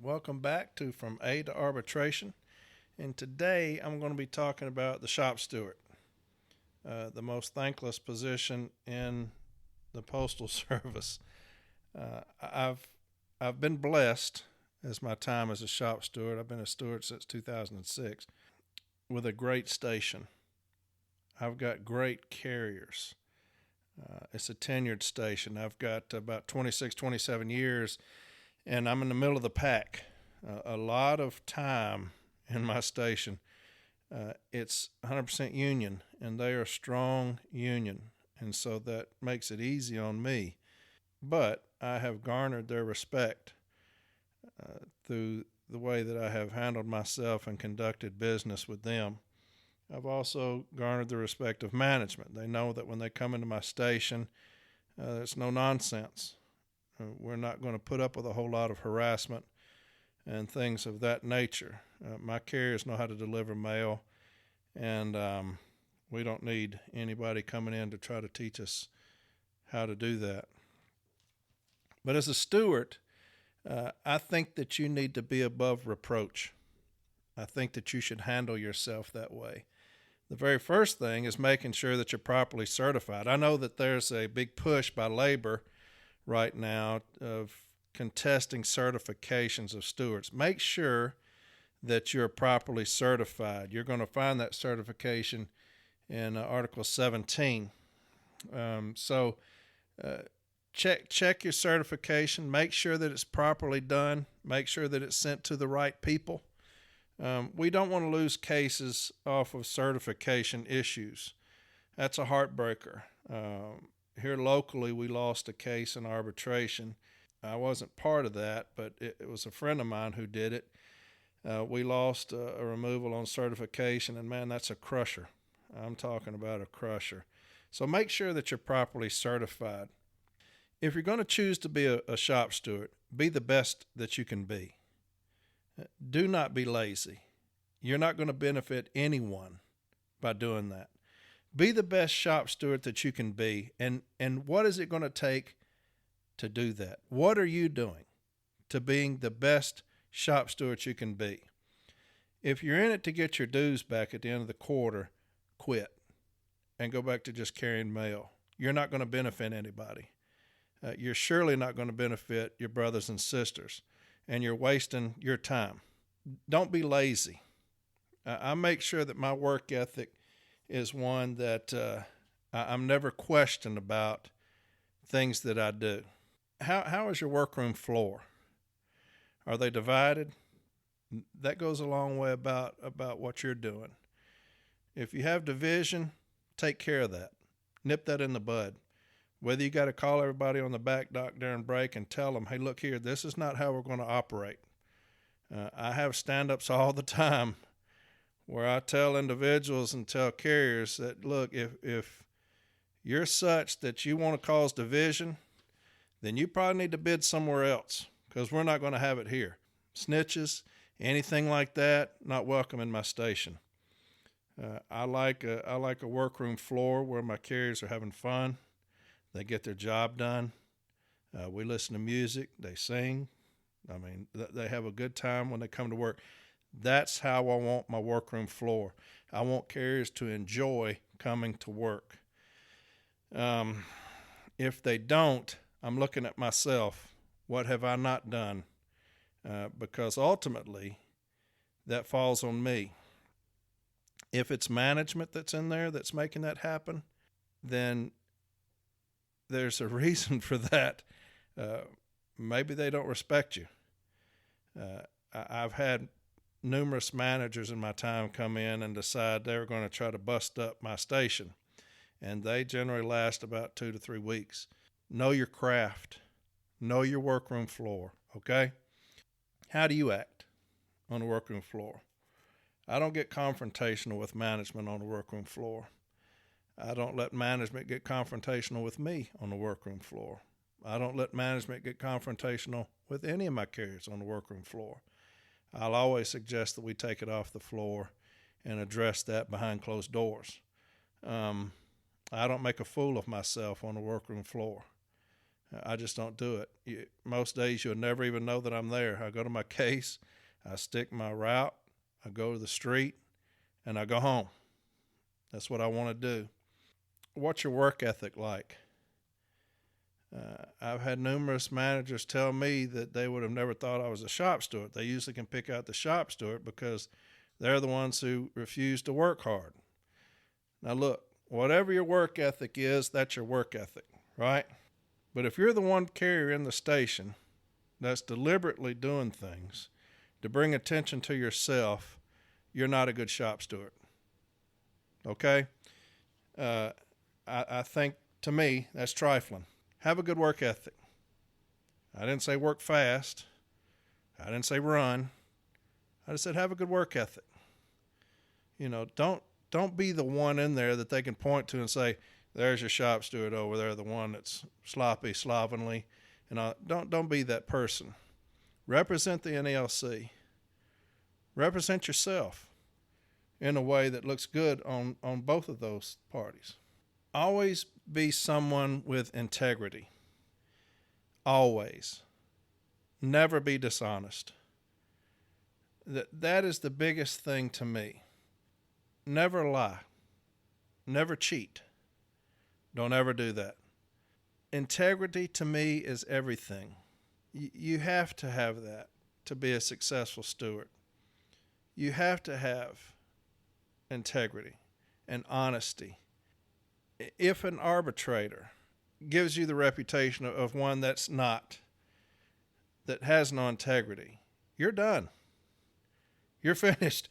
Welcome back to From A to Arbitration. And today I'm going to be talking about the shop steward, the most thankless position in the Postal Service. I've been blessed as my time as a shop steward. I've been a steward since 2006 with a great station. I've got great carriers. It's a tenured station. I've got about 26, 27 years, and I'm in the middle of the pack. A lot of time in my station. It's 100% union, and they are a strong union, and so that makes it easy on me. But I have garnered their respect through the way that I have handled myself and conducted business with them. I've also garnered the respect of management. They know that when they come into my station, it's no nonsense. We're not going to put up with a whole lot of harassment and things of that nature. My carriers know how to deliver mail, and we don't need anybody coming in to try to teach us how to do that. But as a steward, I think that you need to be above reproach. I think that you should handle yourself that way. The very first thing is making sure that you're properly certified. I know that there's a big push by labor right now of contesting certifications of stewards. Make sure that you're properly certified. You're going to find that certification in Article 17. Check your certification. Make sure that it's properly done. Make sure that it's sent to the right people. We don't want to lose cases off of certification issues. That's a heartbreaker. Here locally, we lost a case in arbitration. I wasn't part of that, but it was a friend of mine who did it. We lost a removal on certification, and man, that's a crusher. I'm talking about a crusher. So make sure that you're properly certified. If you're going to choose to be a shop steward, be the best that you can be. Do not be lazy. You're not going to benefit anyone by doing that. Be the best shop steward that you can be. And what is it going to take to do that? What are you doing to being the best shop steward you can be? If you're in it to get your dues back at the end of the quarter, quit and go back to just carrying mail. You're not going to benefit anybody. You're surely not going to benefit your brothers and sisters, and you're wasting your time. Don't be lazy. I make sure that my work ethic is one that I'm never questioned about things that I do. How is your workroom floor? Are they divided? That goes a long way about what you're doing. If you have division, take care of that. Nip that in the bud. Whether you got to call everybody on the back dock during break and tell them, hey, look here, this is not how we're going to operate. I have stand-ups all the time where I tell individuals and tell carriers that, look, if you're such that you want to cause division, then you probably need to bid somewhere else because we're not going to have it here. Snitches, anything like that, not welcome in my station. I like a workroom floor where my carriers are having fun. They get their job done. We listen to music. They sing. I mean, they have a good time when they come to work. That's how I want my workroom floor. I want carriers to enjoy coming to work. If they don't, I'm looking at myself. What have I not done? Because ultimately, that falls on me. If it's management that's in there that's making that happen, then there's a reason for that. Maybe they don't respect you. I've had numerous managers in my time come in and decide they're going to try to bust up my station, and they generally last about 2 to 3 weeks. Know your craft. Know your workroom floor, okay? How do you act on the workroom floor? I don't get confrontational with management on the workroom floor. I don't let management get confrontational with me on the workroom floor. I don't let management get confrontational with any of my carriers on the workroom floor. I'll always suggest that we take it off the floor and address that behind closed doors. I don't make a fool of myself on the workroom floor. I just don't do it. Most days you'll never even know that I'm there. I go to my case, I stick my route, I go to the street, and I go home. That's what I want to do. What's your work ethic like? I've had numerous managers tell me that they would have never thought I was a shop steward. They usually can pick out the shop steward because they're the ones who refuse to work hard. Now look, whatever your work ethic is, that's your work ethic, right? But if you're the one carrier in the station that's deliberately doing things to bring attention to yourself, you're not a good shop steward. Okay? I think, to me, that's trifling. Have a good work ethic. I didn't say work fast. I didn't say run. I just said have a good work ethic. Don't be the one in there that they can point to and say, there's your shop steward over there, the one that's sloppy, slovenly. Don't be that person. Represent the NLC. Represent yourself in a way that looks good on both of those parties. Always be someone with integrity. Always. Never be dishonest. That is the biggest thing to me. Never lie. Never cheat. Don't ever do that. Integrity to me is everything. You have to have that to be a successful steward. You have to have integrity and honesty. If an arbitrator gives you the reputation of one that has no integrity, you're done. You're finished.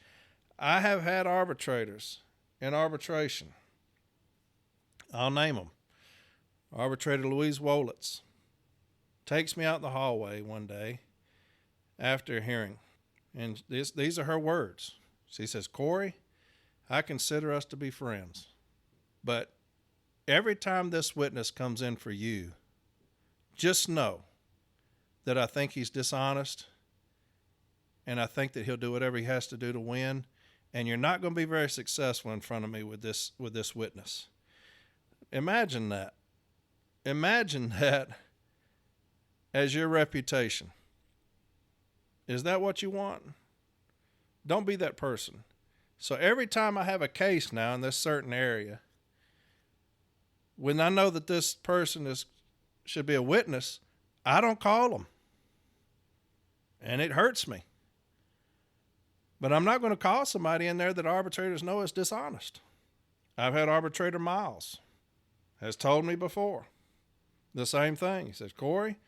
I have had arbitrators in arbitration. I'll name them. Arbitrator Louise Wolitz takes me out in the hallway one day after a hearing, and these are her words. She says, Corey, I consider us to be friends, but every time this witness comes in for you, just know that I think he's dishonest, and I think that he'll do whatever he has to do to win, and you're not going to be very successful in front of me with this witness. Imagine that. Imagine that as your reputation. Is that what you want? Don't be that person. So every time I have a case now in this certain area, when I know that this person should be a witness, I don't call them. And it hurts me. But I'm not going to call somebody in there that arbitrators know is dishonest. I've had arbitrator Miles has told me before the same thing. He says, Corey,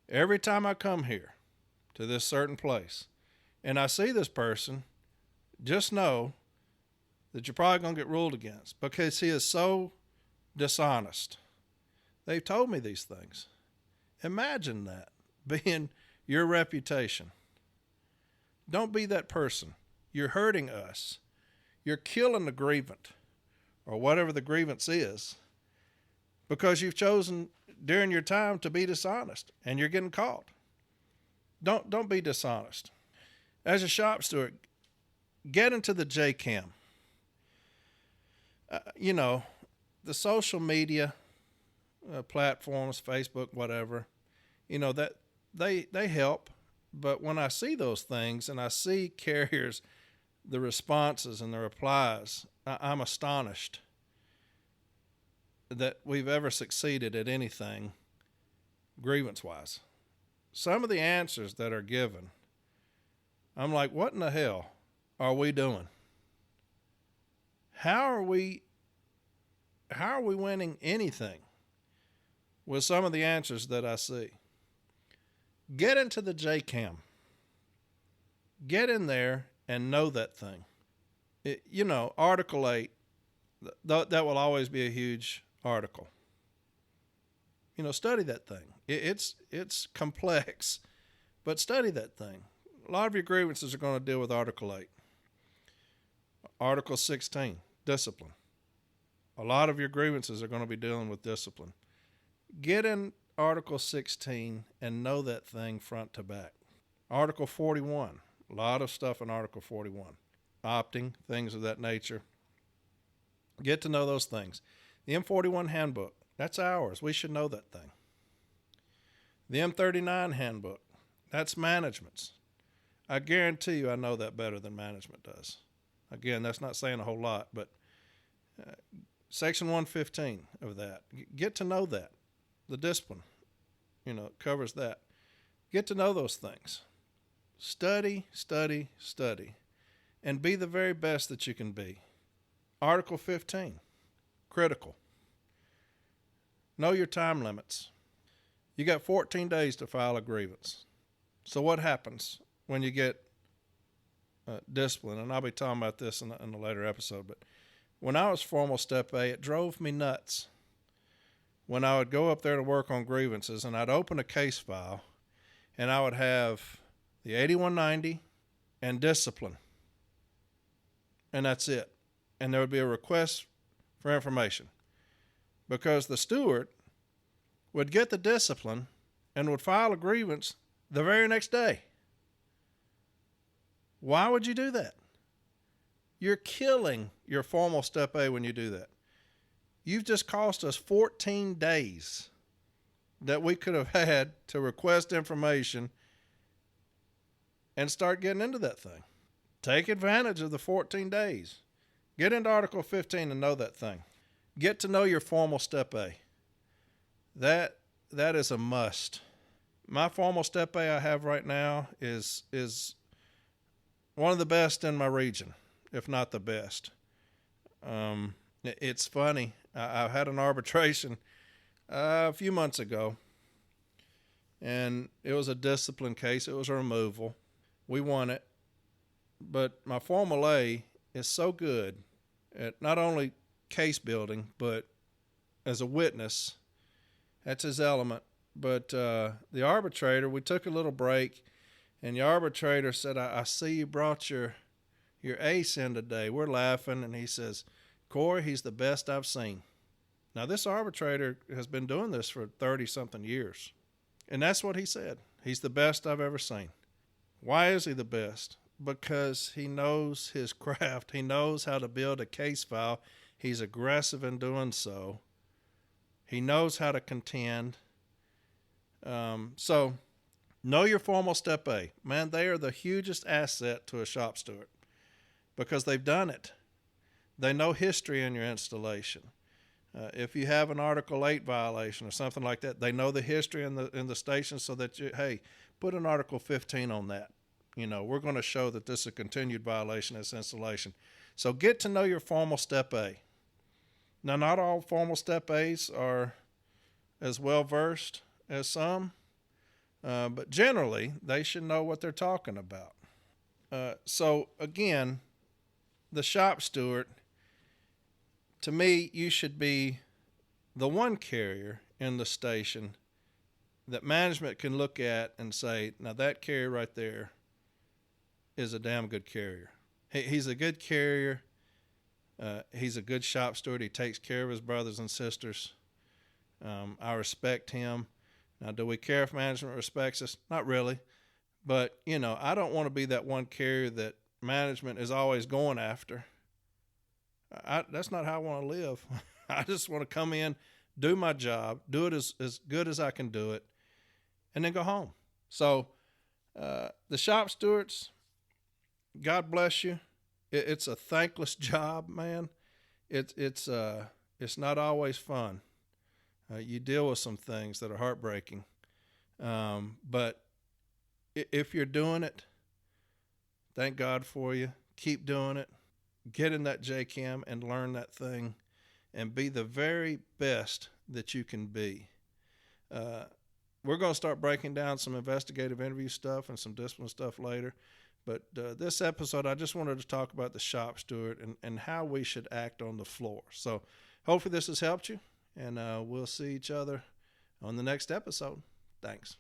every time I come here to this certain place and I see this person, just know that you're probably going to get ruled against because he is so dishonest. They've told me these things. Imagine that being your reputation. Don't be that person. You're hurting us. You're killing the grievant or whatever the grievance is because you've chosen during your time to be dishonest and you're getting caught. Don't be dishonest. As a shop steward, get into the JCAM. The social media platforms, Facebook, whatever, that they help. But when I see those things and I see carriers, the responses and the replies, I'm astonished that we've ever succeeded at anything grievance-wise. Some of the answers that are given, I'm like, what in the hell are we doing? How are we winning anything with some of the answers that I see? Get into the JCAM. Get in there and know that thing. Article 8, that will always be a huge article. Study that thing. It's complex, but study that thing. A lot of your grievances are going to deal with Article 8. Article 16, discipline. A lot of your grievances are going to be dealing with discipline. Get in Article 16 and know that thing front to back. Article 41, a lot of stuff in Article 41. Opting, things of that nature. Get to know those things. The M41 handbook, that's ours. We should know that thing. The M39 handbook, that's management's. I guarantee you I know that better than management does. Again, that's not saying a whole lot, but Section 115 of that, get to know that. The discipline, covers that. Get to know those things. Study, study, study, and be the very best that you can be. Article 15, critical. Know your time limits. You got 14 days to file a grievance. So what happens when you get discipline? And I'll be talking about this in a later episode, but when I was formal step A, it drove me nuts when I would go up there to work on grievances, and I'd open a case file, and I would have the 8190 and discipline, and that's it. And there would be a request for information, because the steward would get the discipline and would file a grievance the very next day. Why would you do that? You're killing your formal step A when you do that. You've just cost us 14 days that we could have had to request information and start getting into that thing. Take advantage of the 14 days. Get into Article 15 and know that thing. Get to know your formal step A. That is a must. My formal step A I have right now is one of the best in my region, if not the best. It's funny. I had an arbitration a few months ago, and it was a discipline case. It was a removal. We won it. But my formal A is so good at not only case building, but as a witness. That's his element. But the arbitrator, we took a little break, and the arbitrator said, I see you brought your ace in today. We're laughing, and he says, Corey, he's the best I've seen. Now, this arbitrator has been doing this for 30-something years, and that's what he said. He's the best I've ever seen. Why is he the best? Because he knows his craft. He knows how to build a case file. He's aggressive in doing so. He knows how to contend. So know your formal step A. Man, they are the hugest asset to a shop steward because they've done it. They know history in your installation. If you have an Article 8 violation or something like that, they know the history in the station so that hey, put an Article 15 on that. We're going to show that this is a continued violation of this installation. So get to know your formal step A. Now, not all formal step A's are as well versed as some, but generally they should know what they're talking about. So again, the shop steward, to me, you should be the one carrier in the station that management can look at and say, now that carrier right there is a damn good carrier. He's a good carrier. He's a good shop steward. He takes care of his brothers and sisters. I respect him. Now, do we care if management respects us? Not really. But, I don't want to be that one carrier that management is always going after. That's not how I want to live. I just want to come in, do my job, do it as good as I can do it, and then go home. So the shop stewards, God bless you. It's a thankless job, man. It's not always fun. You deal with some things that are heartbreaking. But if you're doing it, thank God for you. Keep doing it. Get in that JCAM and learn that thing and be the very best that you can be. We're going to start breaking down some investigative interview stuff and some discipline stuff later. But this episode, I just wanted to talk about the shop steward and how we should act on the floor. So hopefully this has helped you, and we'll see each other on the next episode. Thanks.